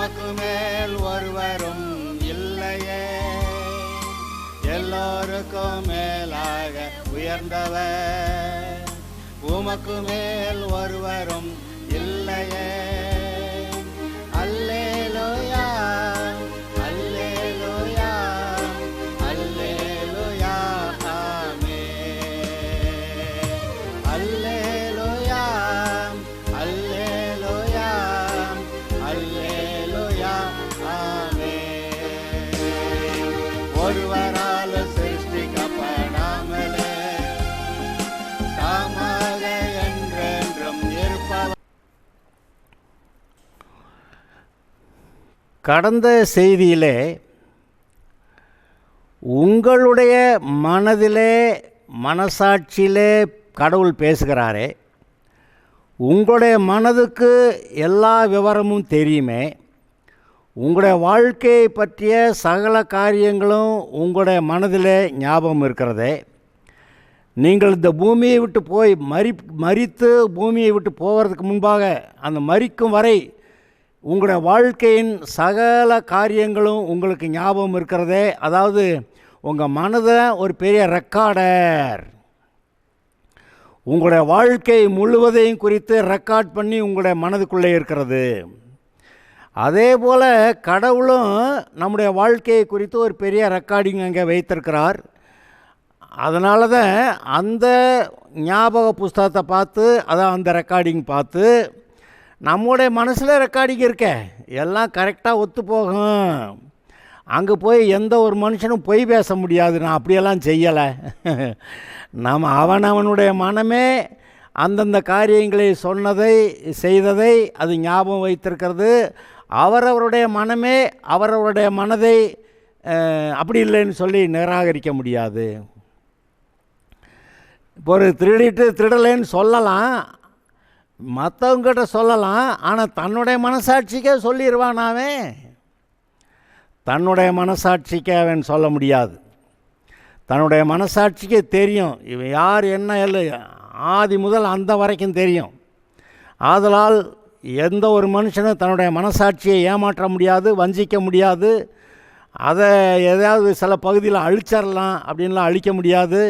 உமக்கு மேல் ஒருவரும் இல்லையே, எல்லோருக்கும் மேலாக உயர்ந்தவர். உமக்கு மேல் ஒருவரும் இல்லையே. அல்லேலூயா, அல்லேலூயா, அல்லேலூயா, ஆமென். அல்லேலூயா, அல்லேலூயா, அல்லேலூயா, ஆமென். ஒருவரால் சிருஷ்டிக்கப்படாமலே தாமாக என்றென்றும் இருப்பவர். கடந்த செய்தியிலே உங்களுடைய மனதிலே மனசாட்சியிலே கடவுள் பேசுகிறாரே, உங்களுடைய மனதுக்கு எல்லா விவரமும் தெரியுமே, உங்களுடைய வாழ்க்கையை பற்றிய சகல காரியங்களும் உங்களுடைய மனதிலே ஞாபகம் இருக்கிறதே. நீங்கள் இந்த பூமியை விட்டு போய் மரித்து பூமியை விட்டு போகிறதுக்கு முன்பாக அந்த மரிக்கும் வரை உங்களுடைய வாழ்க்கையின் சகல காரியங்களும் உங்களுக்கு ஞாபகம் இருக்கிறதே. அதாவது உங்கள் மனதை ஒரு பெரிய ரெக்கார்டர், உங்களுடைய வாழ்க்கை முழுவதையும் குறித்து ரெக்கார்ட் பண்ணி உங்களுடைய மனதுக்குள்ளே இருக்கிறது. அதே போல் கடவுளும் நம்முடைய வாழ்க்கையை குறித்து ஒரு பெரிய ரெக்கார்டிங் அங்கே வைத்திருக்கிறார். அதனால தான் அந்த ஞாபக புஸ்தகத்தை பார்த்து, அதான் அந்த ரெக்கார்டிங் பார்த்து நம்முடைய மனசில் ரெக்கார்டிங் இருக்க எல்லாம் கரெக்டாக ஒத்து போகும். அங்கே போய் எந்த ஒரு மனுஷனும் பொய் பேச முடியாது, நான் அப்படியெல்லாம் செய்யலை. நம்ம அவனவனுடைய மனமே அந்தந்த காரியங்களை சொன்னதை செய்ததை அது ஞாபகம் வைத்திருக்கிறது. அவரவருடைய மனமே அவரவருடைய மனதை அப்படி இல்லைன்னு சொல்லி நிராகரிக்க முடியாது. இப்போ ஒரு திருடலைன்னு சொல்லலாம், மற்றவங்கிட்ட சொல்லலாம், ஆனால் தன்னுடைய மனசாட்சிக்கே சொல்லிடுவானாவே. தன்னுடைய மனசாட்சிக்கு அவன் சொல்ல முடியாது. தன்னுடைய மனசாட்சிக்கே தெரியும் இவன் யார் என்ன இல்லை, ஆதி முதல் அந்த வரைக்கும் தெரியும். ஆதலால் எந்த ஒரு மனுஷனும் தன்னுடைய மனசாட்சியை ஏமாற்ற முடியாது, வஞ்சிக்க முடியாது. அதை எதாவது சில பகுதியில் அழிச்சிடலாம் அப்படின்லாம் அழிக்க முடியாது.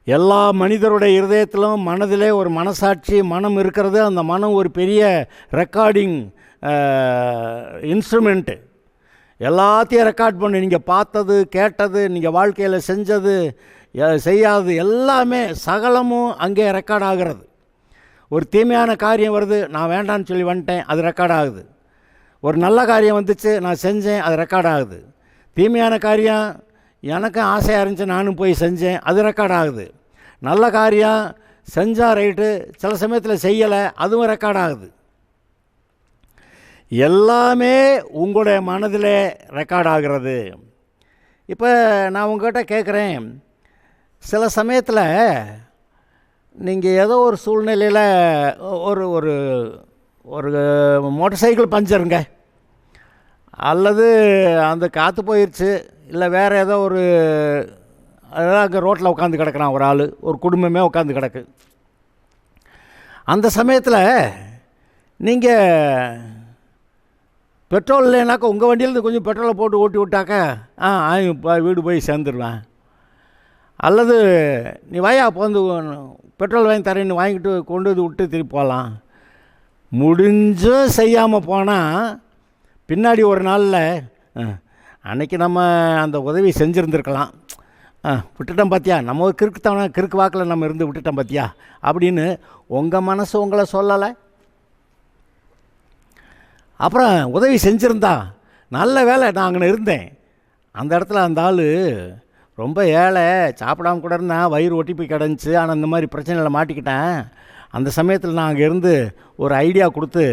எல்லா மனிதருடைய இருதயத்திலும் மனதிலே ஒரு மனசாட்சி மனம் இருக்கிறது. அந்த மனம் ஒரு பெரிய ரெக்கார்டிங் இன்ஸ்ட்ருமெண்ட்டு. எல்லாத்தையும் ரெக்கார்ட் பண்ணி நீங்கள் பார்த்தது கேட்டது, நீங்கள் வாழ்க்கையில் செஞ்சது செய்யாது எல்லாமே சகலமும் அங்கே ரெக்கார்ட் ஆகிறது. ஒரு தீமையான காரியம் வருது, நான் வேண்டான்னு சொல்லி வந்துட்டேன், அது ரெக்கார்ட் ஆகுது. ஒரு நல்ல காரியம் வந்துச்சு, நான் செஞ்சேன், அது ரெக்கார்ட் ஆகுது. தீமையான காரியம் எனக்கும் ஆசையாக இருந்துச்சு, நானும் போய் செஞ்சேன், அது ரெக்கார்ட் ஆகுது. நல்ல காரியம் செஞ்சால் ரைட்டு, சில சமயத்தில் செய்யலை, அதுவும் ரெக்கார்ட் ஆகுது. எல்லாமே உங்களுடைய மனதில் ரெக்கார்ட் ஆகிறது. இப்போ நான் உங்கள்கிட்ட கேட்குறேன், சில சமயத்தில் நீங்கள் ஏதோ ஒரு சூழ்நிலையில் ஒரு ஒரு ஒரு மோட்டார் சைக்கிள் பஞ்சருங்க, அல்லது அந்த காற்று போயிடுச்சு, இல்லை வேறு ஏதோ ஒரு அதான் அங்கே ரோட்டில் உட்காந்து கிடக்கிறான் ஒரு ஆள், ஒரு குடும்பமே உட்காந்து கிடக்கு. அந்த சமயத்தில் நீங்கள் பெட்ரோல் இல்லைனாக்கா உங்கள் வண்டியிலேருந்து கொஞ்சம் பெட்ரோலை போட்டு ஓட்டி விட்டாக்கா வீடு போய் சேர்ந்துருவேன். அல்லது நீ வாயா போந்து பெட்ரோல் வாங்கி தரேன்னு வாங்கிட்டு கொண்டு வந்து விட்டு திருப்பி போகலாம். முடிஞ்சும் செய்யாமல் போனால் பின்னாடி ஒரு நாளில் அன்றைக்கி நம்ம அந்த உதவி செஞ்சுருந்துருக்கலாம், விட்டுட்டோம் பார்த்தியா, நம்ம ஒரு கிறுக்கு வாக்கில் நம்ம இருந்து விட்டுட்டோம் பார்த்தியா அப்படின்னு உங்கள் மனசு உங்களை சொல்லலை. அப்புறம் உதவி செஞ்சுருந்தா நல்ல வேலை, நான் அங்கே இருந்தேன், அந்த இடத்துல அந்த ஆள் ரொம்ப ஏழை, சாப்பிடாம கூட இருந்தான், வயிறு ஒட்டி போய் கிடந்துச்சு, ஆனால் இந்த மாதிரி பிரச்சனையில் மாட்டிக்கிட்டேன். அந்த சமயத்தில் நான் அங்கே இருந்து ஒரு ஐடியா கொடுத்து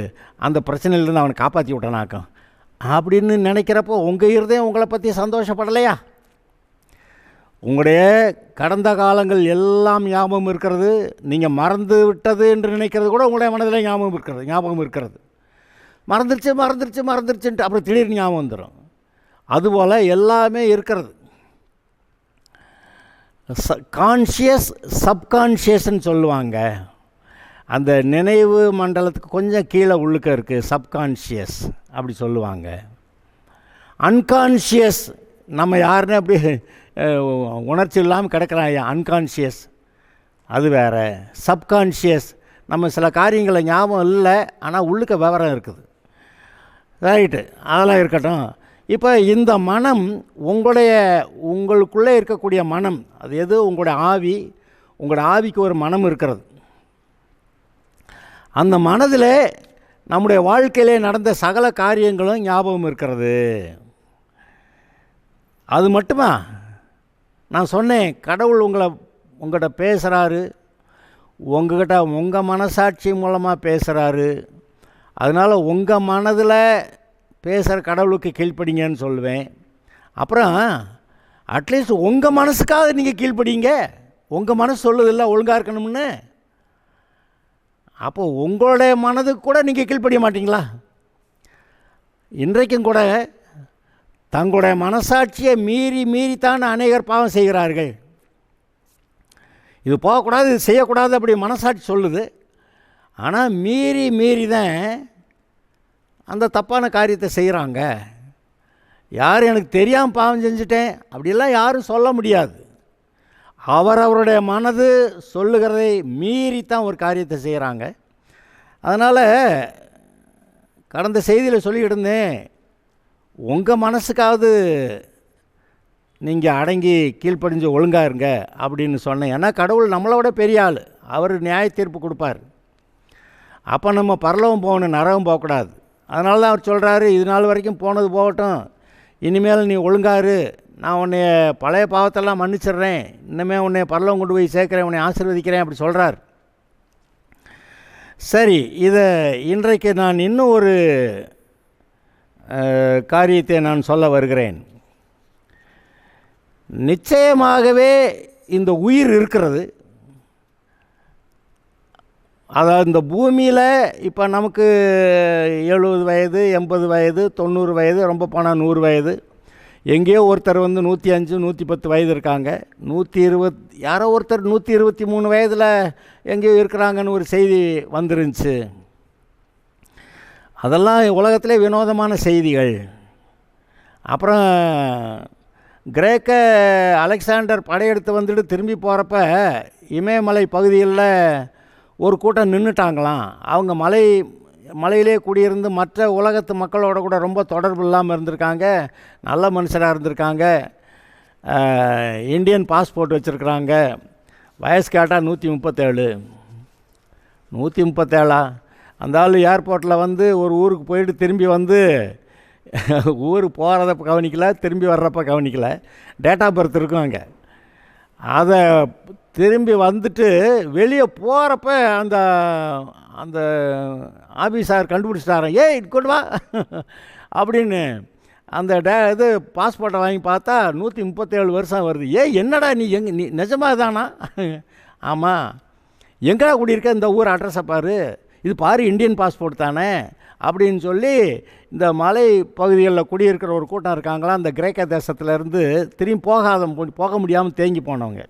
அந்த பிரச்சனையிலேருந்து அவனை காப்பாற்றி விட்டேனாக்கும் அப்படின்னு நினைக்கிறப்போ உங்கள் இருதயம் உங்களை பற்றி சந்தோஷப்படலையா? உங்களுடைய கடந்த காலங்கள் எல்லாம் ஞாபகம் இருக்கிறது. நீங்கள் மறந்து விட்டது என்று நினைக்கிறது கூட உங்களுடைய மனதில் ஞாபகம் இருக்கிறது. மறந்துருச்சுன்ட்டு அப்புறம் திடீர்னு ஞாபகம் வந்துடும். அதுபோல் எல்லாமே இருக்கிறது. கான்ஷியஸ் சப்கான்ஷியஸ்ன்னு சொல்லுவாங்க. அந்த நினைவு மண்டலத்துக்கு கொஞ்சம் கீழே உள்ளுக்க இருக்குது சப்கான்ஷியஸ் அப்படி சொல்லுவாங்க. அன்கான்ஷியஸ் நம்ம யாருன்னு அப்படி உணர்ச்சி இல்லாமல் கிடக்கிறான் அன்கான்ஷியஸ், அது வேறு. சப்கான்ஷியஸ் நம்ம சில காரியங்களை ஞாபகம் இல்லை, ஆனால் உள்ளுக்க விவரம் இருக்குது. ரைட்டு, அதெல்லாம் இருக்கட்டும். இப்போ இந்த மனம் உங்களுக்குள்ளே இருக்கக்கூடிய மனம், அது எது? உங்களுடைய ஆவி. உங்களோட ஆவிக்கு ஒரு மனம் இருக்கிறது. அந்த மனதில் நம்முடைய வாழ்க்கையிலே நடந்த சகல காரியங்களும் ஞாபகம் இருக்கிறது. அது மட்டுமா? நான் சொன்னேன், கடவுள் உங்கள்கிட்ட பேசுகிறாரு, உங்கள்கிட்ட உங்கள் மனசாட்சி மூலமாக பேசுகிறாரு. அதனால் உங்கள் மனதில் பேசுகிற கடவுளுக்கு கீழ்ப்படிங்கன்னு சொல்லுவேன். அப்புறம் அட்லீஸ்ட் உங்கள் மனசுக்காக நீங்கள் கீழ்ப்படிங்க. உங்கள் மனசு சொல்லுதில்ல ஒழுங்காக இருக்கணும்னு. அப்போது உங்களுடைய மனதுக்கு கூட நீங்கள் கீழ்ப்படிய மாட்டிங்களா? இன்றைக்கும் கூட தங்களுடைய மனசாட்சியை மீறித்தான் அநேகர் பாவம் செய்கிறார்கள். இது போகக்கூடாது, இது செய்யக்கூடாது அப்படி மனசாட்சி சொல்லுது. ஆனால் மீறி தான் அந்த தப்பான காரியத்தை செய்கிறாங்க. யாரும் எனக்கு தெரியாமல் பாவம் செஞ்சுட்டேன் அப்படிலாம் யாரும் சொல்ல முடியாது. அவரவருடைய மனது சொல்லுகிறதை மீறித்தான் ஒரு காரியத்தை செய்கிறாங்க. அதனால் கடந்த செய்தியில் சொல்லிக்கிட்டு இருந்தேன், உங்கள் மனசுக்காவது நீங்கள் அடங்கி கீழ்ப்படிஞ்சு ஒழுங்காக இருங்க அப்படின்னு சொன்னேன். ஏன்னா கடவுள் நம்மளோட பெரிய ஆள், அவர் நியாய தீர்ப்பு கொடுப்பார். அப்போ நம்ம பரலோகம் போகணும், நரகம் போகக்கூடாது. அதனால தான் அவர் சொல்கிறாரு, இது நாள் வரைக்கும் போனது போகட்டும், இனிமேல் நீ ஒழுங்காரு, நான் உன்னைய பழைய பாவத்தெல்லாம் மன்னிச்சிடுறேன், இன்னுமே உன்னை பரலோகம் கொண்டு போய் சேர்க்குறேன், உன்னை ஆசீர்வதிக்கிறேன் அப்படி சொல்கிறார். சரி, இதை இன்றைக்கு நான் இன்னும் ஒரு காரியத்தை நான் சொல்ல வருகிறேன். நிச்சயமாகவே இந்த உயிர் இருக்கிறது. அதாவது இந்த பூமியில் இப்போ நமக்கு 70 வயது 80 வயது 90 வயது, ரொம்ப போனால் 100 வயது, எங்கேயோ ஒருத்தர் 105 110 வயது இருக்காங்க. 120 யாரோ ஒருத்தர் 123 வயதில் எங்கேயோ இருக்கிறாங்கன்னு ஒரு செய்தி வந்துருந்துச்சு. அதெல்லாம் உலகத்திலே வினோதமான செய்திகள். அப்புறம் கிரேக்க அலெக்சாண்டர் படையெடுத்து வந்துட்டு திரும்பி போகிறப்ப இமயமலை பகுதிகளில் ஒரு கூட்டம் நின்றுட்டாங்களாம். அவங்க மலையிலே குடியிருந்து மற்ற உலகத்து மக்களோட கூட ரொம்ப தொடர்பு இல்லாமல் இருந்திருக்காங்க. நல்ல மனுஷராக இருந்திருக்காங்க. இந்தியன் பாஸ்போர்ட் வச்சுருக்குறாங்க. வயசு கேட்டால் 137. 137 அந்த ஆள் ஏர்போர்ட்டில் ஒரு ஊருக்கு போயிட்டு திரும்பி ஊருக்கு போகிறத கவனிக்கல, திரும்பி வர்றப்ப கவனிக்கல. டேட் ஆஃப் பர்த் இருக்கும் அங்கே. அதை திரும்பி வந்துட்டு வெளியே போகிறப்ப அந்த அந்த ஆஃபீஸார் கண்டுபிடிச்சிட்டாரன், ஏய் கொண்டு வா அப்படின்னு. அந்த இது பாஸ்போர்ட்டை வாங்கி பார்த்தா 137 வருஷம் வருது. என்னடா நீ நிஜமாக தானா? ஆமாம். எங்கடா குடியிருக்க? இந்த ஊர் அட்ரஸை பாரு, இது பாரு இந்தியன் பாஸ்போர்ட் தானே அப்படின்னு சொல்லி இந்த மலை பகுதிகளில் குடியிருக்கிற ஒரு கூட்டம் இருக்காங்களா, அந்த கிரேக்க தேசத்துலேருந்து திரும்பி போக முடியாமல் தேங்கி போனவங்க.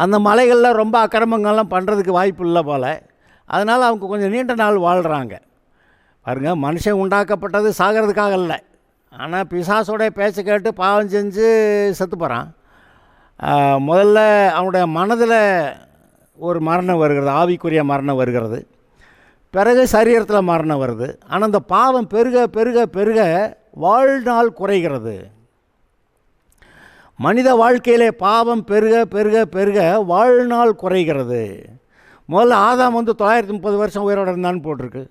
அந்த மலைகளில் ரொம்ப அக்கிரமங்கள்லாம் பண்ணுறதுக்கு வாய்ப்பு இல்லை போல். அதனால் அவங்க கொஞ்சம் நீண்ட நாள் வாழ்கிறாங்க. பாருங்க, மனுஷன் உண்டாக்கப்பட்டது சாகிறதுக்காக இல்லை. ஆனால் பிசாசோடைய பேச்சை கேட்டு பாவம் செஞ்சு செத்து போகிறான். முதல்ல அவனுடைய மனதில் ஒரு மரணம் வருகிறது, ஆவிக்குரிய மரணம் வருகிறது. பிறகு சரீரத்தில் மரணம் வருது. ஆனால் அந்த பாவம் பெருக பெருக பெருக வாழ்நாள் குறைகிறது. மனித வாழ்க்கையிலே பாவம் பெருக பெருக பெருக வாழ்நாள் குறைகிறது. முதல்ல ஆதாம் 930 வருஷம் உயிரோடு இருந்தான்னு போட்டிருக்கு.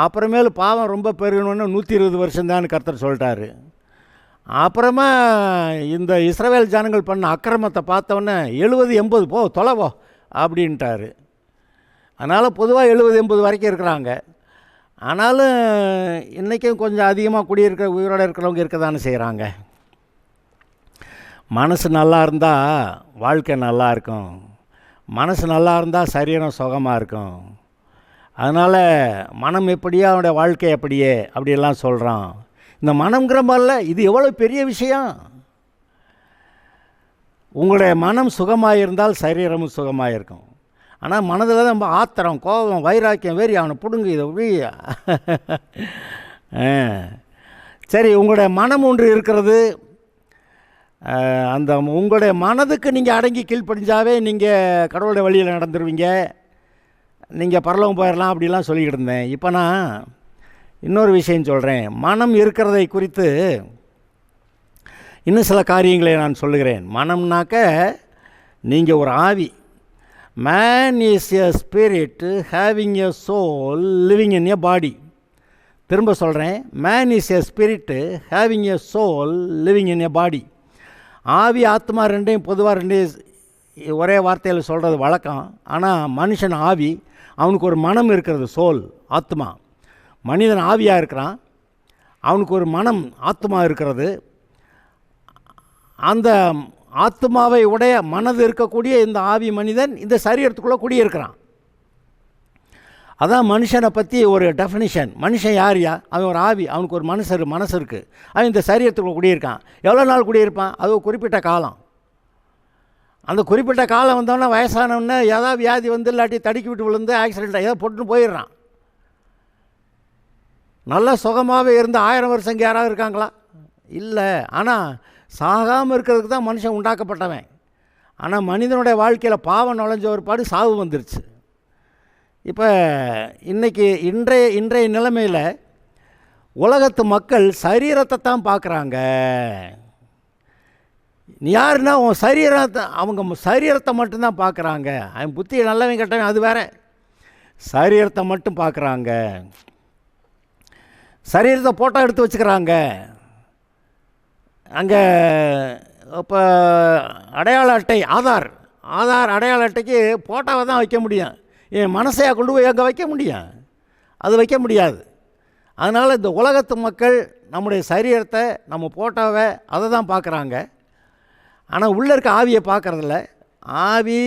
அப்புறமேலு பாவம் ரொம்ப பெருகணுன்னு 120 வருஷம்தான்னு கர்த்தர் சொல்லிட்டாரு. அப்புறமா இந்த இஸ்ரவேல் ஜனங்கள் பண்ண அக்கிரமத்தை பார்த்தோன்னே 70 80 போ தொலைவோ அப்படின்ட்டாரு. அதனால் பொதுவாக 70 80 வரைக்கும் இருக்கிறாங்க. ஆனாலும் இன்றைக்கும் கொஞ்சம் அதிகமாக குடியிருக்கிற உயிரோடு இருக்கிறவங்க இருக்க தானே செய்கிறாங்க. மனசு நல்லா இருந்தால் வாழ்க்கை நல்லா இருக்கும். மனசு நல்லா இருந்தால் சரீரம் சுகமாக இருக்கும். அதனால் மனம் எப்படியோ அவனுடைய வாழ்க்கை எப்படியே அப்படியெல்லாம் சொல்கிறான். இந்த மனம்ங்கிற மாதிரில இது எவ்வளோ பெரிய விஷயம். உங்களுடைய மனம் சுகமாக இருந்தால் சரீரமும் சுகமாக இருக்கும். ஆனால் மனதில் தான் நம்ம ஆத்திரம், கோபம், வைராக்கியம், வெறி, அவனை பிடுங்கு இதை உழி. சரி, உங்களுடைய மனம் ஒன்று இருக்கிறது. அந்த உங்களுடைய மனதுக்கு நீங்கள் அடங்கி கீழ்ப்படிஞ்சாவே நீங்கள் கடவுளுடைய வழியில் நடந்துருவீங்க, நீங்கள் பரலோகம் போயிடலாம் அப்படிலாம் சொல்லிக்கிட்டு இருந்தேன். இப்போ நான் இன்னொரு விஷயம் சொல்கிறேன். மனம் இருக்கிறதை குறித்து இன்னும் சில காரியங்களை நான் சொல்லுகிறேன். மனம்னாக்க நீங்கள் ஒரு ஆவி. Man is a spirit having a soul living in a body. திரும்ப சொல்கிறேன், man is a spirit having a soul living in a body. ஆவி ஆத்மா ரெண்டையும் பொதுவாக ரெண்டையும் ஒரே வார்த்தையில் சொல்கிறது வழக்கம். ஆனால் மனுஷன் ஆவி, அவனுக்கு ஒரு மனம் இருக்கிறது, சோல், ஆத்மா. மனிதன் ஆவியாக இருக்கிறான், அவனுக்கு ஒரு மனம், ஆத்மா இருக்கிறது. அந்த ஆத்மாவை உடைய மனது இருக்கக்கூடிய இந்த ஆவி மனிதன் இந்த சரீரத்துக்குள்ளே குடியிருக்கிறான். அதான் மனுஷனை பற்றி ஒரு டெஃபினிஷன். மனுஷன் யாரையா? அவன் ஒரு ஆவி, அவனுக்கு ஒரு மனசு இருக்குது. அவன் இந்த சரீரத்துக்குள்ளே குடியிருக்கான். எவ்வளோ நாள் குடியிருப்பான்? அது ஒரு குறிப்பிட்ட காலம். அந்த குறிப்பிட்ட காலம் வந்தோன்னா வயசானவொன்னே ஏதாவது வியாதி வந்து இல்லாட்டி தடுக்கி விட்டு விழுந்து ஆக்சிடென்ட் ஏதோ போட்டுன்னு போயிடுறான். நல்லா சுகமாகவே இருந்து 1000 வருஷம் இங்கே யாராவது இருக்காங்களா? இல்லை. ஆனால் சாகாமல் இருக்கிறதுக்கு தான் மனுஷன் உண்டாக்கப்பட்டவன். ஆனால் மனிதனுடைய வாழ்க்கையில் பாவம் நுழைஞ்ச ஒரு பாடு சாவு வந்துருச்சு. இப்போ இன்றைய நிலைமையில் உலகத்து மக்கள் சரீரத்தை தான் பார்க்குறாங்க. நீ யாருன்னா உன் சரீரத்தை, அவங்க சரீரத்தை மட்டும்தான் பார்க்குறாங்க. அவன் புத்தி நல்லவன் கெட்டவன் அது வேற. சரீரத்தை மட்டும் பார்க்குறாங்க. சரீரத்தை ஃபோட்டோ எடுத்து வச்சுக்கிறாங்க. அங்கே இப்போ அடையாள அட்டை, ஆதார் அடையாள அட்டைக்கு ஃபோட்டோவை தான் வைக்க முடியும். என் மனசையாக கொண்டு போய் அங்கே வைக்க முடியும்? அது வைக்க முடியாது. அதனால் இந்த உலகத்து மக்கள் நம்முடைய சரீரத்தை, நம்ம ஃபோட்டோவை, அதை தான் பார்க்குறாங்க. ஆனால் உள்ளே இருக்க ஆவியை பார்க்குறதில்ல. ஆவி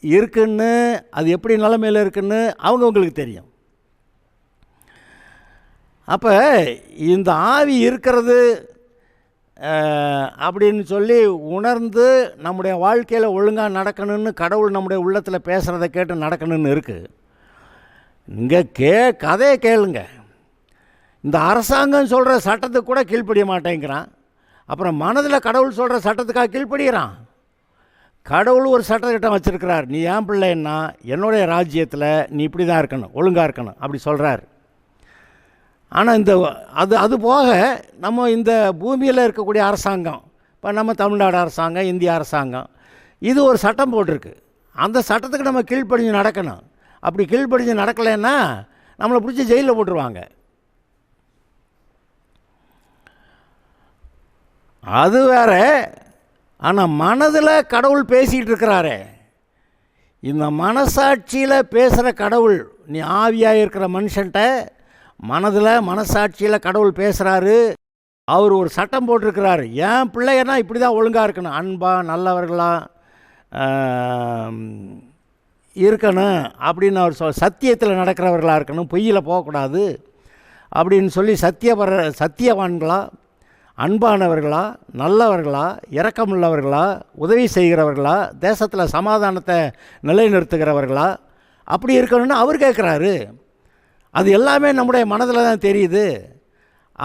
இருக்குன்னு, அது எப்படி நிலைமையில் இருக்குன்னு அவங்கவுங்களுக்கு தெரியும். அப்போ இந்த ஆவி இருக்கிறது அப்படின்னு சொல்லி உணர்ந்து நம்முடைய வாழ்க்கையில் ஒழுங்காக நடக்கணும்னு கடவுள் நம்முடைய உள்ளத்தில் பேசுகிறத கேட்டு நடக்கணும்னு இருக்குது. இங்கே கதையை கேளுங்க. இந்த அரசாங்கம் சொல்கிற சட்டத்துக்கு கூட கீழ்ப்படிய மாட்டேங்கிறான். அப்புறம் மனதில் கடவுள் சொல்கிற சட்டத்துக்காக கீழ்ப்படுகிறான். கடவுள் ஒரு சட்டத்திட்டம் வச்சுருக்கிறார். நீ ஏன் பிள்ளைன்னா என்னுடைய ராஜ்யத்தில் நீ இப்படி தான் இருக்கணும், ஒழுங்காக இருக்கணும் அப்படி சொல்கிறார். ஆனால் அது போக நம்ம இந்த பூமியில் இருக்கக்கூடிய அரசாங்கம், இப்போ நம்ம தமிழ்நாடு அரசாங்கம், இந்திய அரசாங்கம், இது ஒரு சட்டம் போட்டிருக்கு. அந்த சட்டத்துக்கு நம்ம கீழ்ப்படிஞ்சு நடக்கணும். அப்படி கீழ்ப்படிஞ்சு நடக்கலைன்னா நம்மளை பிடிச்சி ஜெயிலில் போட்டுருவாங்க. அது வேற. ஆனால் மனதில் கடவுள் பேசிகிட்டு இருக்கிறாரே, இந்த மனசாட்சியில் பேசுகிற கடவுள், நீ ஆவியாக இருக்கிற மனுஷன்ட்ட மனசாட்சியில் கடவுள் பேசுகிறாரு. அவர் ஒரு சட்டம் போட்டிருக்கிறாரு. என் பிள்ளைன்னா இப்படி தான் ஒழுங்காக இருக்கணும், அன்பாக நல்லவர்களாக இருக்கணும் அப்படின்னு அவர் சத்தியத்தில் நடக்கிறவர்களாக இருக்கணும், பொய்யில் போகக்கூடாது அப்படின்னு சொல்லி சத்தியவான்களா, அன்பானவர்களா, நல்லவர்களா, இரக்கமுள்ளவர்களா, உதவி செய்கிறவர்களா, தேசத்தில் சமாதானத்தை நிலைநிறுத்துகிறவர்களா அப்படி இருக்கணும்னு அவர் கேட்குறாரு. அது எல்லாமே நம்முடைய மனதில் தான் தெரியுது.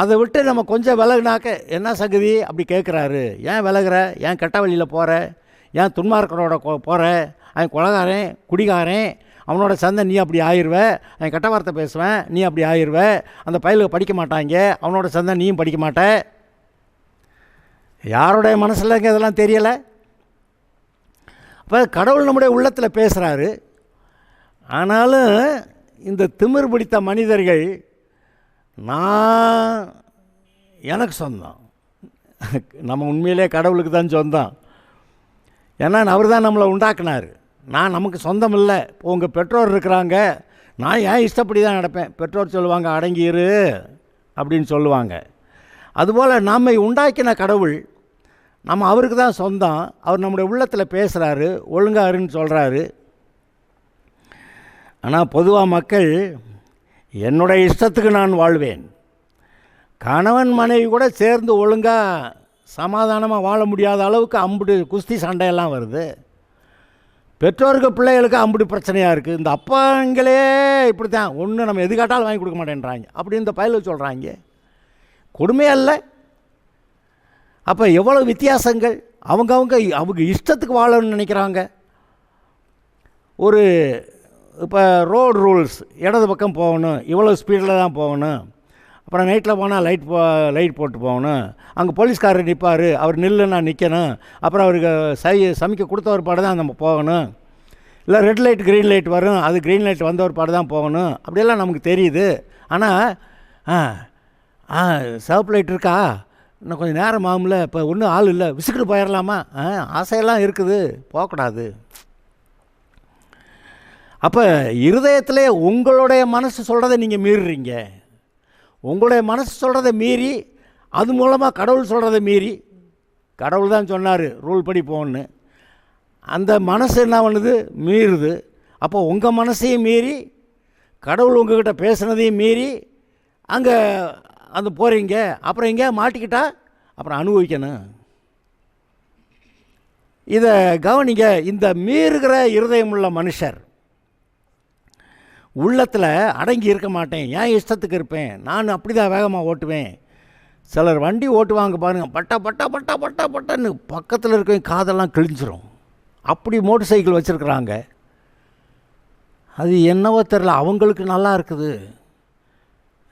அதை விட்டு நம்ம கொஞ்சம் விலகுனாக்க என்ன சங்கதி அப்படி கேட்குறாரு. ஏன் விலகுற? ஏன் கெட்ட வழியில் போகிற? ஏன் துன்மார்க்கரோட போகிற? அவன் கொலைகாரன், குடிகாரன், அவனோட சந்தை நீ அப்படி ஆயிடுவ. அவன் கெட்ட வார்த்தை பேசுவேன், நீ அப்படி ஆயிடுவ. அந்த பயலுக்கு படிக்க மாட்டாங்க, அவனோட சந்தை நீயும் படிக்க மாட்ட. யாருடைய மனசில் இதெல்லாம் தெரியலை. அப்போ கடவுள் நம்முடைய உள்ளத்தில் பேசுகிறாரு. ஆனாலும் இந்த திமிர் பிடித்த மனிதர்கள், நான் எனக்கு சொந்தம், நம்ம உண்மையிலே கடவுளுக்கு தான் சொந்தம். ஏன்னா அவர் தான் நம்மளை உண்டாக்குனார். நான் நமக்கு சொந்தம் இல்லை. இப்போ உங்கள் பெற்றோர் இருக்கிறாங்க, நான் ஏன் இஷ்டப்படி தான் நடப்பேன். பெற்றோர் சொல்லுவாங்க அடங்கியிரு அப்படின்னு சொல்லுவாங்க. அதுபோல் நம்மை உண்டாக்கின கடவுள் நம்ம அவருக்கு தான் சொந்தம். அவர் நம்முடைய உள்ளத்தில் பேசுகிறாரு, ஒழுங்காருன்னு சொல்கிறாரு. ஆனால் பொதுவாக மக்கள் என்னுடைய இஷ்டத்துக்கு நான் வாழ்வேன், கணவன் மனைவி கூட சேர்ந்து ஒழுங்காக சமாதானமாக வாழ முடியாத அளவுக்கு அம்புட்டு குஸ்தி சண்டையெல்லாம் வருது. பெற்றோருக்கு பிள்ளைகளுக்கு அம்புட்டு பிரச்சனையாக இருக்குது. இந்த அப்பாங்களே இப்படி தான், ஒன்று நம்ம எது காட்டாலும் வாங்கி கொடுக்க மாட்டேன்றாங்க அப்படி இந்த பயலுக்கு சொல்கிறாங்க. கொடுமையாக இல்லை? அப்போ எவ்வளோ வித்தியாசங்கள். அவங்க இஷ்டத்துக்கு வாழணும்னு நினைக்கிறாங்க. ஒரு இப்போ ரோடு ரூல்ஸ், இடது பக்கம் போகணும், இவ்வளோ ஸ்பீடில் தான் போகணும், அப்புறம் நைட்டில் போனால் லைட் போட்டு போகணும், அங்கே போலீஸ்காரர் நிற்பார், அவர் நில்லுன்னா நிற்கணும், அப்புறம் அவருக்கு சமைக்க கொடுத்த ஒரு பாடு தான் நம்ம போகணும், இல்லை ரெட் லைட் க்ரீன் லைட் வரும், அது க்ரீன் லைட் வந்த ஒரு பாடு தான் போகணும், அப்படியெல்லாம் நமக்கு தெரியுது. ஆனால் சிவப்பு லைட் இருக்கா, இன்னும் கொஞ்சம் நேரம் ஆகும்ல, இப்போ ஒன்றும் ஆள் இல்லை, விசிக்கிட்டு போயிடலாமா, ஆசையெல்லாம் இருக்குது, போகக்கூடாது. அப்போ இருதயத்திலே உங்களுடைய மனசு சொல்கிறத நீங்கள் மீறுறீங்க. உங்களுடைய மனசு சொல்கிறத மீறி, அது மூலமாக கடவுள் சொல்கிறத மீறி, கடவுள் தான் சொன்னார் ரூல் படி போகணுன்னு, அந்த மனசு என்ன பண்ணுது, மீறுது. அப்போ உங்கள் மனசையும் மீறி, கடவுள் உங்கள்கிட்ட பேசுனதையும் மீறி அங்கே அந்த போகிறீங்க. அப்புறம் எங்கேயா மாட்டிக்கிட்டா அப்புறம் அனுபவிக்கணும். இதை கவனிங்க. இந்த மீறுகிற இருதயமுள்ள மனுஷர் உள்ளத்தில் அடங்கி இருக்க மாட்டேன், ஏன் இஷ்டத்துக்கு இருப்பேன், நான் அப்படி தான் வேகமாக ஓட்டுவேன். சிலர் வண்டி ஓட்டுவாங்க பாருங்கள், பட்டா பட்டா பட்டா பட்டா பட்டான்னு பக்கத்தில் இருக்க காதெல்லாம் கிழிஞ்சிரும். அப்படி மோட்டர் சைக்கிள் வச்சுருக்குறாங்க. அது என்னவோ தெரில, அவங்களுக்கு நல்லா இருக்குது.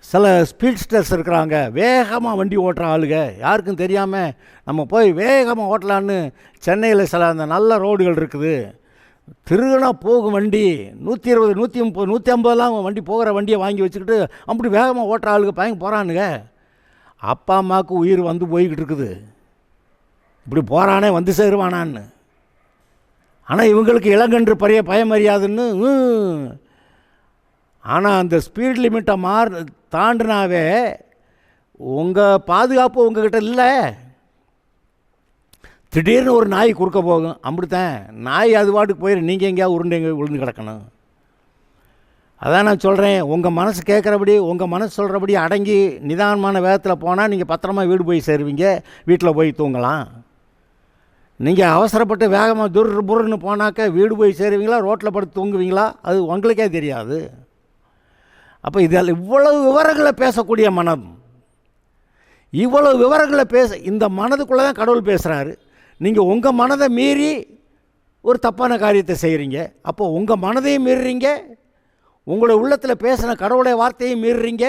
சில ஸ்பீட்ஸ்டர்ஸ் இருக்கிறாங்க, வேகமாக வண்டி ஓட்டுற ஆளுங்க, யாருக்கும் தெரியாமல் நம்ம போய் வேகமாக ஓட்டலான்னு. சென்னையில் சில அந்த நல்ல ரோடுகள் இருக்குது, திருகுனா போகும் வண்டி 120 130 150 வண்டி போகிற வண்டியை வாங்கி வச்சுக்கிட்டு அப்படி வேகமாக ஓட்டுற ஆளுங்க பயங்க போகிறானுங்க. அப்பா அம்மாவுக்கு உயிர் வந்து போய்கிட்டு இருக்குது, இப்படி போகிறானே வந்து சேருவானான்னு. ஆனால் இவங்களுக்கு இளங்கன்று பயமறியாதுன்னு. ஆனால் அந்த ஸ்பீட் லிமிட்டை தாண்டினாவே உங்கள் பாதுகாப்பு உங்கள்கிட்ட இல்லை. திடீர்னு ஒரு நாய் குறுக்க போகும், அப்படித்தான் நாய் அது பாட்டுக்கு போயிடும், நீங்கள் எங்கேயாவது உருண்டை விழுந்து கிடக்கணும். அதான் நான் சொல்கிறேன், உங்கள் மனசு கேட்குறபடி, உங்கள் மனசு சொல்கிறபடி அடங்கி நிதானமான வேகத்தில் போனால் நீங்கள் பத்திரமா வீடு போய் சேருவீங்க, வீட்டில் போய் தூங்கலாம். நீங்கள் அவசரப்பட்டு வேகமாக புருன்னு போனாக்க வீடு போய் சேருவீங்களா, ரோட்டில் படுத்து தூங்குவீங்களா, அது உங்களுக்கே தெரியாது. அப்போ இதில் இவ்வளவு விவரங்களை பேசக்கூடிய மனம், இவ்வளவு விவரங்களை இந்த மனதுக்குள்ளே தான் கடவுள் பேசுகிறாரு. நீங்கள் உங்கள் மனதை மீறி ஒரு தப்பான காரியத்தை செய்கிறீங்க. அப்போது உங்கள் மனதையும் மீறுறீங்க, உங்களோட உள்ளத்தில் பேசின கடவுளுடைய வார்த்தையும் மீறுறீங்க,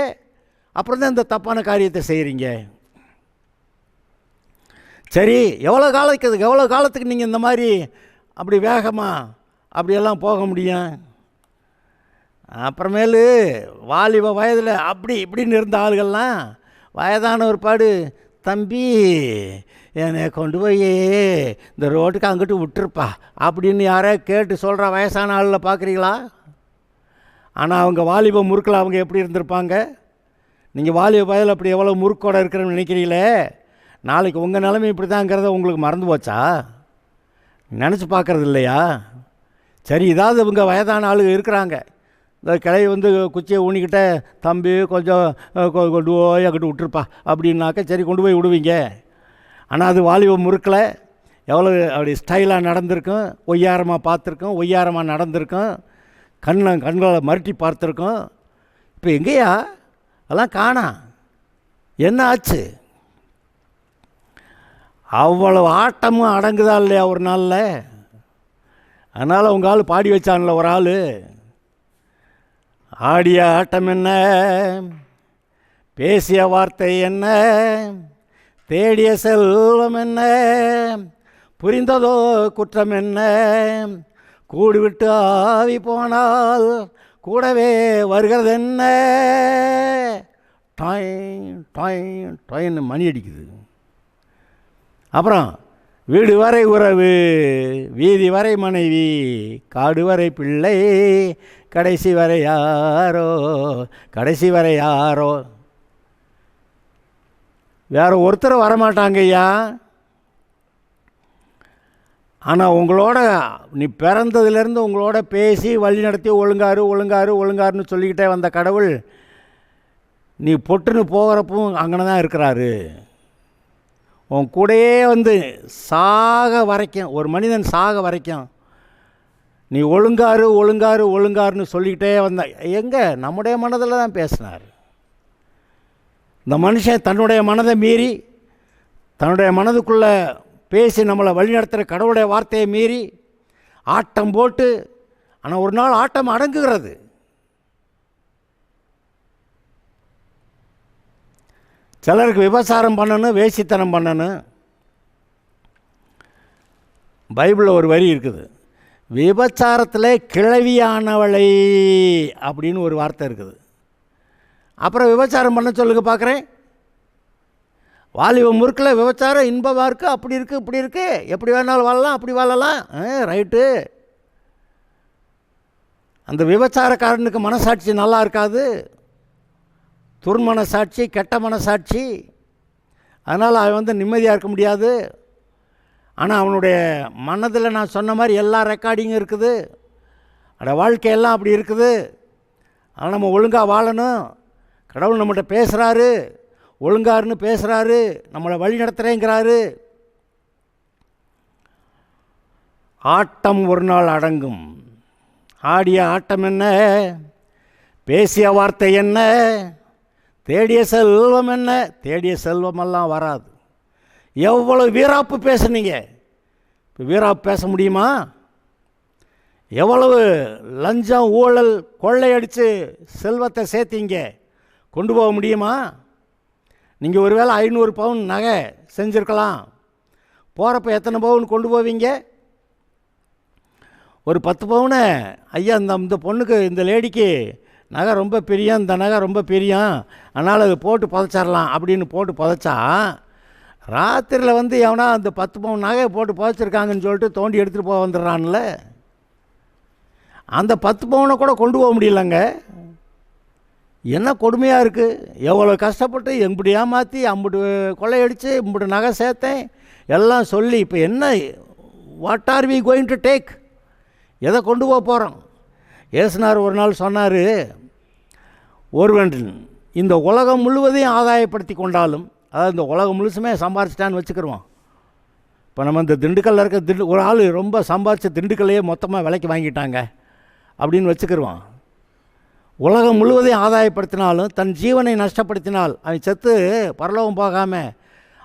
அப்புறம் தான் இந்த தப்பான காரியத்தை செய்கிறீங்க. சரி, எவ்வளோ காலத்துக்கு நீங்கள் இந்த மாதிரி அப்படி வேகமாக அப்படியெல்லாம் போக முடியும்? அப்புறமேலு வாலிப வயதில் அப்படி இப்படின்னு இருந்த ஆளுகள்லாம் வயதான ஒரு பாடு, தம்பி என்னை கொண்டு போய் இந்த ரோட்டுக்கு அங்கிட்டு விட்டுருப்பா அப்படின்னு யாரையா கேட்டு சொல்கிற வயசான ஆளில் பார்க்குறீங்களா? ஆனால் அவங்க வாலிப முறுக்கில் அவங்க எப்படி இருந்திருப்பாங்க? நீங்கள் வாலிப வயதில் அப்படி எவ்வளோ முறுக்கோடு இருக்கிறன்னு நினைக்கிறீங்களே, நாளைக்கு உங்கள் நிலைமை இப்படி தாங்கிறத உங்களுக்கு மறந்து போச்சா? நினச்சி பார்க்குறது இல்லையா? சரி, இதாவது இவங்க வயதான ஆளுங்க இருக்கிறாங்க, இந்த கிளை வந்து குச்சியை ஊனிக்கிட்ட, தம்பி கொஞ்சம் கொண்டு போய் அங்கிட்டு விட்டுருப்பா அப்படின்னாக்க சரி கொண்டு போய் விடுவீங்க. ஆனால் அது வாலிப முறுக்கில் எவ்வளோ அப்படி ஸ்டைலாக நடந்திருக்கும், ஒய்யாரமாக பார்த்துருக்கோம், ஒய்யாரமாக நடந்திருக்கும், கண்களை மறுட்டி பார்த்துருக்கோம். இப்போ எங்கேயா அதெல்லாம் காணா? என்ன ஆச்சு? அவ்வளவு ஆட்டமும் அடங்குதா இல்லையா ஒரு நாளில்? அதனால் உங்கள் ஆள் பாடி வச்சான்ல ஒரு ஆள், ஆடிய ஆட்டம் என்ன, பேசிய வார்த்தை என்ன, தேடிய செல்வம் என்ன, புரிந்ததோ குற்றம் என்ன, கூடுவிட்டு ஆவி போனால் கூடவே வருகிறது என்ன. டாயின் டாயின் டாயின்னு மணி அடிக்குது. அப்புறம் வீடு வரை உறவு, வீதி வரை மனைவி, காடு வரை பிள்ளை, கடைசி வரை யாரோ, கடைசி வரை யாரோ. வேறு ஒருத்தர் வரமாட்டாங்க ஐயா. ஆனால் உங்களோட நீ பிறந்ததுலேருந்து உங்களோட பேசி வழி நடத்தி ஒழுங்காருன்னு சொல்லிக்கிட்டே வந்த கடவுள் நீ பொட்டுன்னு போகிறப்பவும் அங்கே தான் இருக்கிறாரு. உன் கூடையே வந்து சாக வரைக்கும், ஒரு மனிதன் சாக வரைக்கும் நீ ஒழுங்காரு ஒழுங்காரு ஒழுங்காருன்னு சொல்லிக்கிட்டே வந்த. எங்கே நம்முடைய மனதில் தான் பேசினார். இந்த மனுஷன் தன்னுடைய மனதை மீறி, தன்னுடைய மனதுக்குள்ளே பேசி நம்மளை வழிநடத்துகிற கடவுளுடைய வார்த்தையை மீறி ஆட்டம் போட்டு, ஆனால் ஒரு நாள் ஆட்டம் அடங்குகிறது. சிலருக்கு விபச்சாரம் பண்ணணும், வேசித்தனம் பண்ணணும். பைபிளில் ஒரு வரி இருக்குது, விபச்சாரத்தில் கிழவியானவளை அப்படின்னு ஒரு வார்த்தை இருக்குது. அப்புறம் விபச்சாரம் பண்ண சொல்லுங்க பார்க்குறேன். வாலிப முறுக்கில் விபச்சாரம் இன்பமாக இருக்குது, அப்படி இருக்குது இப்படி இருக்குது, எப்படி வேணாலும் வாழலாம், அப்படி வாழலாம், ரைட்டு. அந்த விபச்சாரக்காரனுக்கு மனசாட்சி நல்லா இருக்காது, துர்மனசாட்சி, கெட்ட மனசாட்சி. அதனால் அவன் நிம்மதியாக இருக்க முடியாது. ஆனால் அவனுடைய மனதில் நான் சொன்ன மாதிரி எல்லா ரெக்கார்டிங்கும் இருக்குது, வாழ்க்கையெல்லாம் அப்படி இருக்குது. ஆனால் நம்ம ஒழுங்காக வாழணும். கடவுள் நம்மகிட்ட பேசுகிறாரு, ஒழுங்காருன்னு பேசுகிறாரு, நம்மளை வழி நடத்துகிறேங்கிறாரு. ஆட்டம் ஒரு நாள் அடங்கும். ஆடிய ஆட்டம் என்ன, பேசிய வார்த்தை என்ன, தேடிய செல்வம் என்ன. தேடிய செல்வமெல்லாம் வராது. எவ்வளோ வீராப்பு பேசுனீங்க, இப்போ வீராப்பு பேச முடியுமா? எவ்வளவு லஞ்சம் ஊழல் கொள்ளையடித்து செல்வத்தை சேர்த்திங்க, கொண்டு போக முடியுமா? நீங்கள் ஒருவேளை 500 பவுன் நகை செஞ்சுருக்கலாம், போகிறப்ப எத்தனை பவுன் கொண்டு போவீங்க? ஒரு 10 பவுனை, ஐயா இந்த பொண்ணுக்கு, இந்த லேடிக்கு நகை ரொம்ப பிரியம், இந்த நகை ரொம்ப பிரியம், அதனால் அது போட்டு புதைச்சிடலாம் அப்படின்னு போட்டு புதைச்சா, ராத்திரியில் எவனா அந்த 10 பவுன் நகையை போட்டு புதைச்சிருக்காங்கன்னு சொல்லிட்டு தோண்டி எடுத்துகிட்டு போக வந்துடுறான்ல. அந்த 10 பவுனை கூட கொண்டு போக முடியலங்க. என்ன கொடுமையாக இருக்குது. எவ்வளோ கஷ்டப்பட்டு எம்பிட்டு ஏமாற்றி, அம்பிட்டு கொள்ளையடித்து, இம்பிட்டு நகை சேர்த்தேன் எல்லாம் சொல்லி, இப்போ என்ன, what are we going to take, எதை கொண்டு போக போகிறோம்? ஏசுனார் ஒரு நாள் சொன்னார், ஒருவன் இந்த உலகம் முழுவதையும் ஆதாயப்படுத்தி கொண்டாலும், அதாவது இந்த உலகம் முழுசுமே சம்பாரிச்சிட்டான்னு வச்சுக்கிடுவோம். இப்போ நம்ம இந்த திண்டுக்கல்லில் இருக்க ஒரு ஆள் ரொம்ப சம்பாரித்த திண்டுக்கல்லையே மொத்தமாக விலைக்கு வாங்கிட்டாங்க அப்படின்னு வச்சுக்கிடுவான். உலகம் முழுவதையும் ஆதாயப்படுத்தினாலும் தன் ஜீவனை நஷ்டப்படுத்தினால் அவன் செத்து பரலோகம் போகாமல்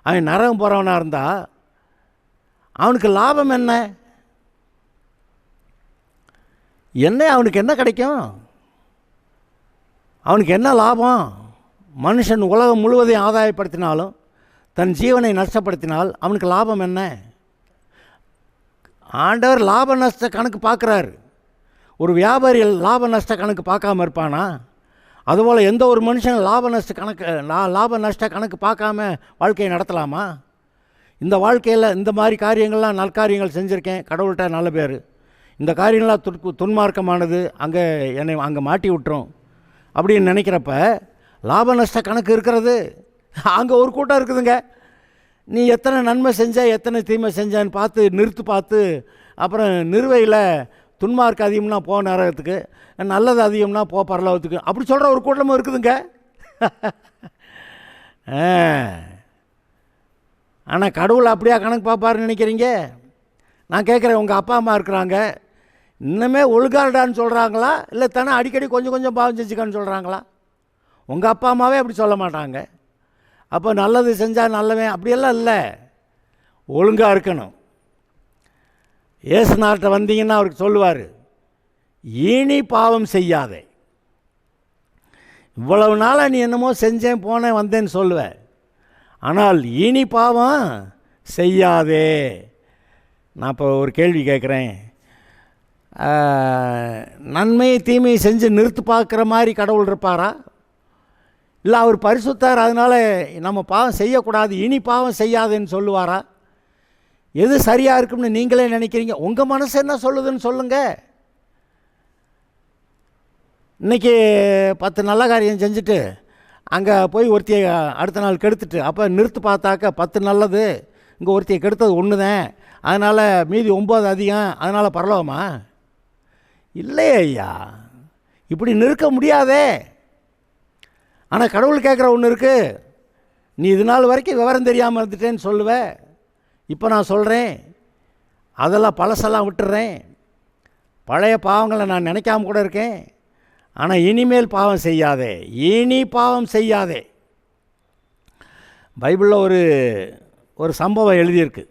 அவன் நரகம் போகிறவனாக இருந்தால் அவனுக்கு லாபம் என்ன? அவனுக்கு என்ன கிடைக்கும்? அவனுக்கு என்ன லாபம்? மனுஷன் உலகம் முழுவதையும் ஆதாயப்படுத்தினாலும் தன் ஜீவனை நஷ்டப்படுத்தினால் அவனுக்கு லாபம் என்ன? ஆண்டவர் லாப நஷ்ட கணக்கு பார்க்குறாரு. ஒரு வியாபாரி லாப நஷ்ட கணக்கு பார்க்காம இருப்பானா? அதுபோல் எந்த ஒரு மனுஷன் லாப நஷ்ட கணக்கு பார்க்காம வாழ்க்கையை நடத்தலாமா? இந்த வாழ்க்கையில் இந்த மாதிரி காரியங்கள்லாம் நற்காரியங்கள் செஞ்சுருக்கேன், கடவுள்கிட்ட நல்ல பேர், இந்த காரியங்களாம் துன்மார்க்கமானது, என்னை அங்கே மாட்டி விட்டுரும் அப்படின்னு நினைக்கிறப்ப லாப நஷ்ட கணக்கு இருக்கிறது. அங்கே ஒரு கூட்டம் இருக்குதுங்க, நீ எத்தனை நன்மை செஞ்ச எத்தனை தீமை செஞ்சான்னு பார்த்து பார்த்து அப்புறம் நிறுவையில் துன்மார்க்க அதிகம்னா போ நரகத்துக்கு, நல்லது அதிகம்னா போ பரலோகத்துக்கு, அப்படி சொல்கிற ஒரு கூட்டமும் இருக்குதுங்க. ஆனால் கடவுள் அப்படியா கணக்கு பார்ப்பாருன்னு நினைக்கிறீங்க? நான் கேட்குறேன், உங்கள் அப்பா அம்மா இருக்கிறாங்க, இன்னுமே ஒழுங்காடான்னு சொல்கிறாங்களா, இல்லை தானே அடிக்கடி கொஞ்சம் கொஞ்சம் பாவம் செஞ்சுக்கான்னு சொல்கிறாங்களா? உங்கள் அப்பா அம்மாவே அப்படி சொல்ல மாட்டாங்க. அப்போ நல்லது செஞ்சால் நல்லவன் அப்படியெல்லாம் இல்லை, ஒழுங்காக இருக்கணும். ஏசுநாட்டை வந்தீங்கன்னா அவருக்கு சொல்லுவார், இனி பாவம் செய்யாதே. இவ்வளவு நாளாக நீ என்னமோ செஞ்சேன் போனேன் வந்தேன்னு சொல்லுவேன், ஆனால் இனி பாவம் செய்யாதே. நான் இப்போ ஒரு கேள்வி கேட்குறேன், நன்மையை தீமையை செஞ்சு நிறுத்து பார்க்குற மாதிரி கடவுள் இருப்பாரா? இல்லை அவர் பரிசுத்தார், அதனால் நம்ம பாவம் செய்யக்கூடாது, இனி பாவம் செய்யாதுன்னு சொல்லுவாரா? எது சரியாக இருக்கும்னு நீங்களே நினைக்கிறீங்க? உங்கள் மனசு என்ன சொல்லுதுன்னு சொல்லுங்கள். இன்றைக்கி 10 நல்ல காரியம் செஞ்சுட்டு அங்கே போய் ஒருத்தியை அடுத்த நாள் கெடுத்துட்டு, அப்போ நிறுத்து பார்த்தாக்க 10 நல்லது, இங்கே ஒருத்தியை கெடுத்தது 1 தான், அதனால் மீதி 9 அதிகம், அதனால் பரலோகமா? இல்லையே ஐயா, இப்படி நிறுக்க முடியாதே. ஆனால் கடவுள் கேட்குற ஒன்று இருக்குது, நீ இது நாள் வரைக்கும் விவரம் தெரியாமல் இருந்துட்டேன்னு சொல்லுவேன். இப்போ நான் சொல்கிறேன், அதெல்லாம் பழசெல்லாம் விட்டுறேன், பழைய பாவங்களை நான் நினைக்காம கூட இருக்கேன். ஆனால் இனிமேல் பாவம் செய்யாதே, இனி பாவம் செய்யாதே. பைபிளில் ஒரு சம்பவம் எழுதியிருக்கு.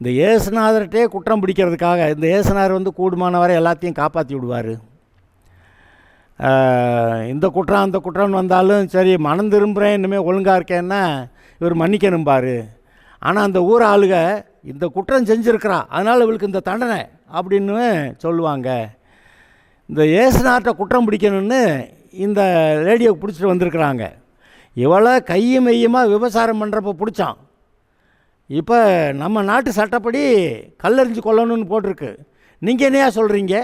இந்த இயேசுநாதர்கிட்டே குற்றம் பிடிக்கிறதுக்காக இந்த இயேசுநாதர் கூடுமானவரை எல்லாத்தையும் காப்பாற்றி விடுவார். இந்த குற்றம் அந்த குற்றம்னு வந்தாலும் சரி, மனம் திரும்புகிறேன், இனிமேல் ஒழுங்காக இருக்கேன்னா இவர் மன்னிக்கணும்பார். ஆனால் அந்த ஊர் ஆளுக இந்த குற்றம் செஞ்சுருக்கிறா, அதனால் இவளுக்கு இந்த தண்டனை அப்படின்னு சொல்லுவாங்க. இந்த இயேசுநாதர்கிட்ட குற்றம் பிடிக்கணும்னு இந்த லேடியை பிடிச்சிட்டு வந்திருக்கிறாங்க. இவளை கையும் மெய்யுமாக விபசாரம் பண்ணுறப்ப பிடிச்சான். இப்போ நம்ம நாட்டு சட்டப்படி கல்லெறிஞ்சு கொல்லணும்னு போட்டிருக்கு, நீங்கள் என்னையா சொல்கிறீங்க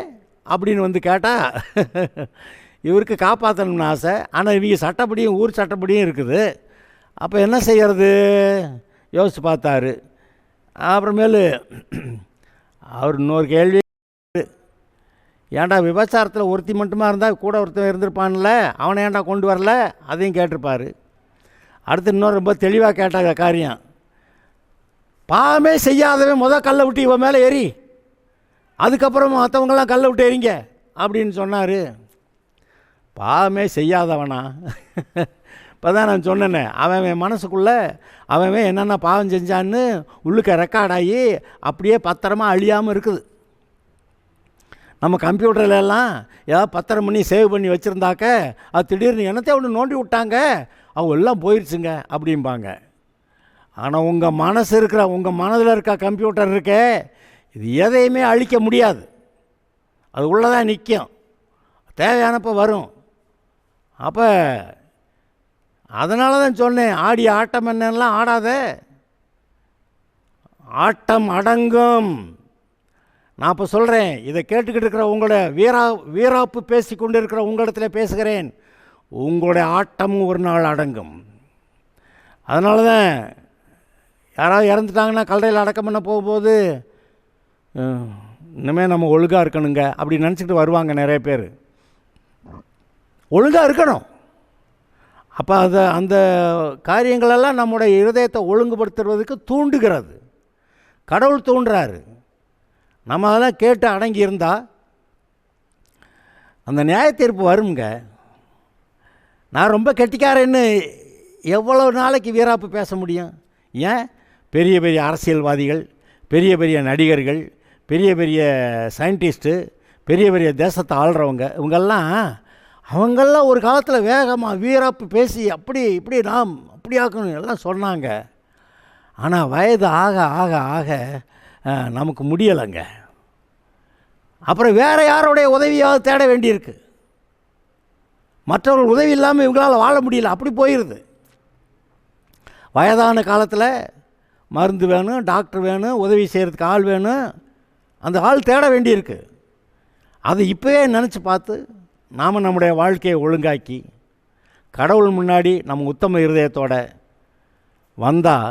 அப்படின்னு கேட்டால் இவருக்கு காப்பாற்றணும்னு ஆசை. ஆனால் இவங்க சட்டப்படியும் ஊர் சட்டப்படியும் இருக்குது. அப்போ என்ன செய்கிறது யோசித்து பார்த்தாரு. அப்புறமேலு அவர் இன்னொரு கேள்வி, ஏன்டா விபச்சாரத்தில் ஒருத்தி மட்டுமா இருந்தால் கூட ஒருத்தன் இருந்திருப்பான்ல, அவனை ஏன்டா கொண்டு வரல, அதையும் கேட்டிருப்பார். அடுத்து இன்னொரு ரொம்ப தெளிவாக கேட்டாங்க காரியம், பாவமே செய்யாதவன் கல்லை விட்டு இவன் மேலே ஏறி அதுக்கப்புறம் மற்றவங்களாம் கல்லை விட்டு எறிங்க அப்படின்னு சொன்னார். பாவமே செய்யாதவனா? இப்போ தான் நான் சொன்னேனே, அவன் மனசுக்குள்ளே அவன் என்னென்ன பாவம் செஞ்சான்னு உள்ளுக்க ரெக்கார்டாகி அப்படியே பத்திரமா அழியாமல் இருக்குது. நம்ம கம்ப்யூட்டர்லெல்லாம் ஏதாவது பத்திரம் பண்ணி சேவ் பண்ணி வச்சுருந்தாக்க அது திடீர்னு என்னத்தை ஒன்று நோண்டி விட்டாங்க, அவங்க எல்லாம் போயிடுச்சுங்க அப்படிம்பாங்க. ஆனால் உங்கள் மனசு உங்கள் மனதில் இருக்க கம்ப்யூட்டர் இருக்கே, இது எதையுமே அழிக்க முடியாது. அது உள்ளதான் நிற்கும், தேவையானப்போ வரும். அப்போ அதனால தான் சொன்னேன், ஆடி ஆட்டம் என்னெல்லாம் ஆடாத, ஆட்டம் அடங்கும். நான் இப்போ சொல்கிறேன், இதை கேட்டுக்கிட்டு இருக்கிற உங்களோட வீராப்பு பேசி கொண்டு இருக்கிற உங்களிடத்துல பேசுகிறேன், உங்களுடைய ஆட்டமும் ஒரு நாள் அடங்கும். அதனால தான் யாராவது இறந்துட்டாங்கன்னா கல்லறையில் அடக்கம் பண்ண போகும்போது இனிமேல் நம்ம ஒழுங்காக இருக்கணுங்க அப்படி நினச்சிக்கிட்டு வருவாங்க நிறைய பேர். ஒழுங்காக இருக்கணும். அப்போ அந்த காரியங்களெல்லாம் நம்முடைய இருதயத்தை ஒழுங்குபடுத்துறதுக்கு தூண்டுகிறது. கடவுள் தூண்டுறாரு. நம்ம அதெல்லாம் கேட்டு அடங்கி இருந்தால் அந்த நியாய தீர்ப்பு வருங்க. நான் ரொம்ப கெட்டிக்காரன்னு எவ்வளோ நாளைக்கு வீராப்பு பேச முடியும்? ஏன் பெரிய பெரிய அரசியல்வாதிகள், பெரிய பெரிய நடிகர்கள், பெரிய பெரிய சயின்டிஸ்ட்டு, பெரிய பெரிய தேசத்தை ஆள்றவங்க, அவங்கெல்லாம் ஒரு காலத்தில் வேகமாக வீராப்பு பேசி அப்படி இப்படி நாம் அப்படி ஆக்கணும் எல்லாம் சொன்னாங்க. ஆனால் வயது ஆக ஆக ஆக நமக்கு முடியலைங்க. அப்புறம் வேறு யாருடைய உதவியாவது தேட வேண்டியிருக்கு. மற்றவர்கள் உதவி இல்லாமல் இவங்களால் வாழ முடியல, அப்படி போயிடுது. வயதான காலத்தில் மருந்து வேணும், டாக்டர் வேணும், உதவி செய்கிறதுக்கு ஆள் வேணும், அந்த ஆள் தேட வேண்டியிருக்கு. அது இப்போவே நினச்சி பார்த்து நாம் நம்முடைய வாழ்க்கையை ஒழுங்காக்கி கடவுள் முன்னாடி நம்ம உத்தம இருதயத்தோடு வந்தால்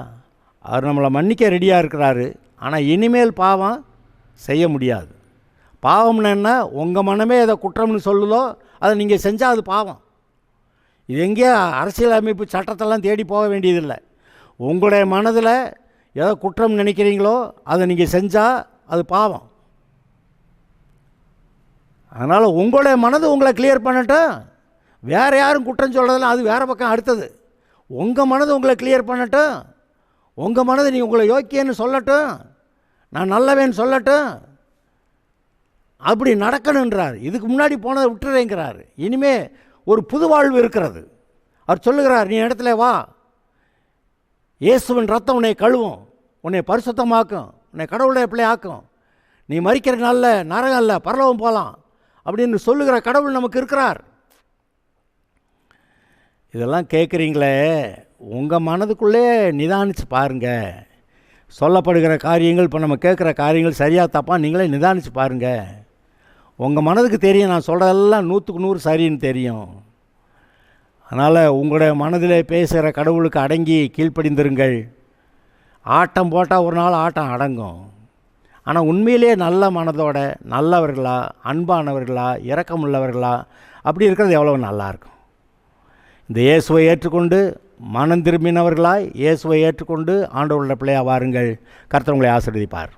அவர் நம்மளை மன்னிக்க ரெடியாக இருக்கிறாரு. ஆனால் இனிமேல் பாவம் செய்ய முடியாது. பாவம்னு என்ன? உங்கள் மனமே எதை குற்றம்னு சொல்லுதோ அதை நீங்கள் செஞ்சால் அது பாவம். இது எங்கேயோ அரசியல் அமைப்பு சட்டத்தெல்லாம் தேடி போக வேண்டியதில்லை. உங்களுடைய மனதில் எதோ குற்றம் நினைக்கிறீங்களோ அதை நீங்கள் செஞ்சால் அது பாவம். அதனால் உங்களுடைய மனது உங்களை கிளியர் பண்ணட்டும். வேறு யாரும் குற்றம் சொல்கிறதெல்லாம் அது வேறு பக்கம் அடுத்தது. உங்கள் மனது உங்களை கிளியர் பண்ணட்டும். உங்கள் மனது நீ உங்களை யோக்கியன்னு சொல்லட்டும், நான் நல்லவேன்னு சொல்லட்டும். அப்படி நடக்கணுன்றார். இதுக்கு முன்னாடி போனதை விட்டுறேங்கிறார். இனிமே ஒரு புது வாழ்வு இருக்கிறது. அவர் சொல்லுகிறார், நீ இடத்துல வா, இயேசுவின் ரத்தம் உன்னை கழுவும், உன்னை பரிசுத்தமாக்கும், உன்னை கடவுளுடைய பிள்ளை ஆக்கும், நீ மரிக்கிற நாளில் நரகம் இல்லை பரலோகம் போகலாம் அப்படின்னு சொல்லுகிற கடவுள் நமக்கு இருக்கிறார். இதெல்லாம் கேட்குறீங்களே, உங்கள் மனதுக்குள்ளே நிதானித்து பாருங்கள். சொல்லப்படுகிற காரியங்கள், இப்போ நம்ம கேட்குற காரியங்கள் சரியாக தப்பாக நீங்களே நிதானித்து பாருங்கள். உங்கள் மனதுக்கு தெரியும், நான் சொல்கிறதெல்லாம் 100க்கு 100 சரின்னு தெரியும். அதனால் உங்களுடைய மனதில் பேசுகிற கடவுளுக்கு அடங்கி கீழ்ப்படிந்திருங்கள். ஆட்டம் போட்டால் ஒரு நாள் ஆட்டம் அடங்கும். ஆனால் உண்மையிலே நல்ல மனதோட நல்லவர்களா, அன்பானவர்களா, இரக்கமுள்ளவர்களா அப்படி இருக்கிறது எவ்வளோ நல்லாயிருக்கும். இந்த இயேசுவை ஏற்றுக்கொண்டு மனம் திரும்பினவர்களாய் இயேசுவை ஏற்றுக்கொண்டு ஆண்டவருடைய பிள்ளையாக வாருங்கள். கர்த்தர் உங்களை ஆசீர்வதிப்பார்.